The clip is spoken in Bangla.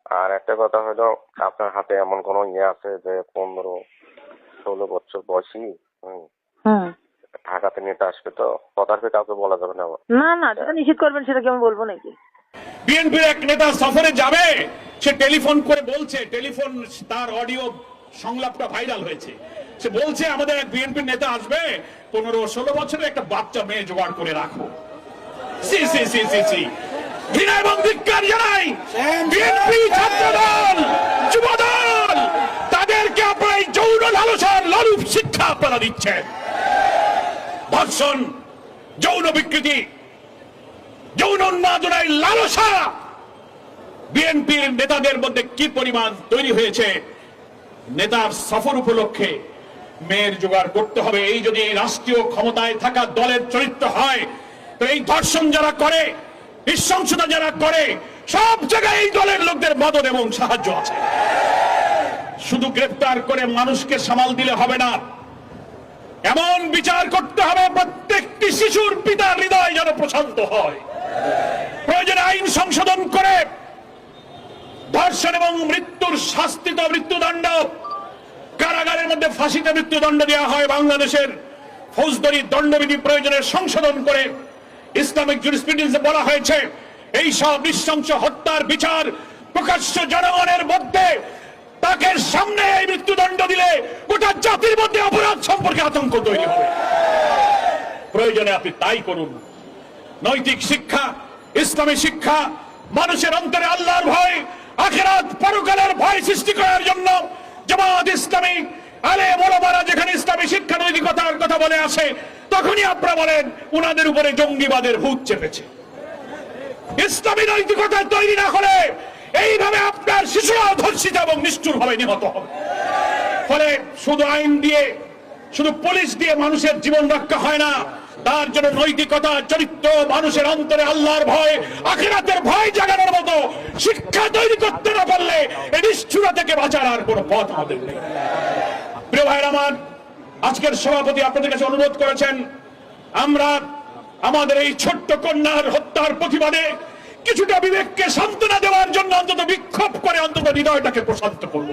আর একটা কথা হলো, আপনার হাতে এমন কোন ইয়ে আছে যে 15-16 বছর বয়সী ঢাকাতে নেতা আসবে, তো কথার কাউকে বলা যাবে না? না না, যেটা নিষেধ করবেন সেটা কি আমি বলবো নাকি? বিএনপির এক নেতা সফরে যাবে, সে টেলিফোন করে বলছে, টেলিফোন তার অডিও সংলাপটা ভাইরাল হয়েছে, সে বলছে আমাদের এক বিএনপির নেতা আসবে, 15-16 বছরের একটা বাচ্চা মেয়ে জোগাড় করে রাখো। সি সি সি সি সি ঘৃণা এবং ধিক্কার জানাই বিএনপি, ছাত্রদল, যুবদল, তাদেরকে আপনারা এই যৌন লালসার লালুপ শিক্ষা আপনারা দিচ্ছেন। ধর্ষণ, যৌন বিকৃতি, যৌন উন্মাদনায় লালসা বিএনপির নেতাদের মধ্যে কি পরিমাণ তৈরি হয়েছে। নেতার সফর উপলক্ষে মেয়ের জোগাড় করতে হবে, এই যদি রাষ্ট্রীয় ক্ষমতায় থাকা দলের চরিত্র হয়, তো এই ধর্ষণ যারা করে, নৃশংসতা যারা করে, সব জায়গায় এই দলের লোকদের মদত এবং সাহায্য আছে। শুধু গ্রেফতার করে মানুষকে সামাল দিলে হবে না, এমন বিচার করতে হবে প্রত্যেকটি শিশুর পিতার হৃদয় যেন প্রশান্ত হয়। প্রয়োজনে আইন সংশোধন করে ধর্ষণ এবং মৃত্যুর শাস্তিতে মৃত্যুদণ্ড, কারাগারের মধ্যে ফাঁসিতে মৃত্যুদণ্ড দেওয়া হয়। বাংলাদেশের ফৌজদারি দণ্ডবিধি প্রয়োজনে সংশোধন করে ইসলামিক জুরিসপ্রুডেন্সে বলা হয়েছে এই সব নৃশংস হত্যার বিচার প্রকাশ্য জনগণের মধ্যে, তাকে সামনে এই মৃত্যুদণ্ড দিলে গোটা জাতির মধ্যে অপরাধ সম্পর্কে আতঙ্ক তৈরি হবে। প্রয়োজনে আপনি তাই করুন। নৈতিক শিক্ষা, ইসলামী শিক্ষা, মানুষের অন্তরে আল্লাহর ভয়, আখিরাত পরকালের ভয় সৃষ্টি করার জন্য জামাত ইসলামী, আলেম ওলামারা যেখানে ইসলামী শিক্ষা নৈতিকতার কথা বলে আসে, তখনই আপনারা বলেন উনাদের উপরে জঙ্গিবাদের ভূত চেপেছে। ইসলামী নৈতিকতা তৈরি না হলে এইভাবে আপনার শিশুরাও ধর্ষিত এবং নিষ্ঠুর ভাবে নিহত হবে। ফলে শুধু আইন দিয়ে, শুধু পুলিশ দিয়ে মানুষের জীবন রক্ষা হয় না, তার জন্য নৈতিকতা, চরিত্র, মানুষের অন্তরে আল্লাহর ভয়, আখিরাতের ভয় জাগানোর মতো শিক্ষা তৈরি করতে না পারলে এই নিষ্ঠুরতা থেকে বাঁচার আর কোনো পথ আমাদের নেই। প্রিয় ভাইরা আমার, আজকের সভাপতি আপনাদের কাছে অনুরোধ করেছেন আমরা আমাদের এই ছোট্ট কন্যার হত্যার প্রতিবাদে কিছুটা বিবেককে সান্ত্বনা দেওয়ার জন্য অন্তত বিক্ষোভ করে অন্তত হৃদয়টাকে প্রশান্ত করব।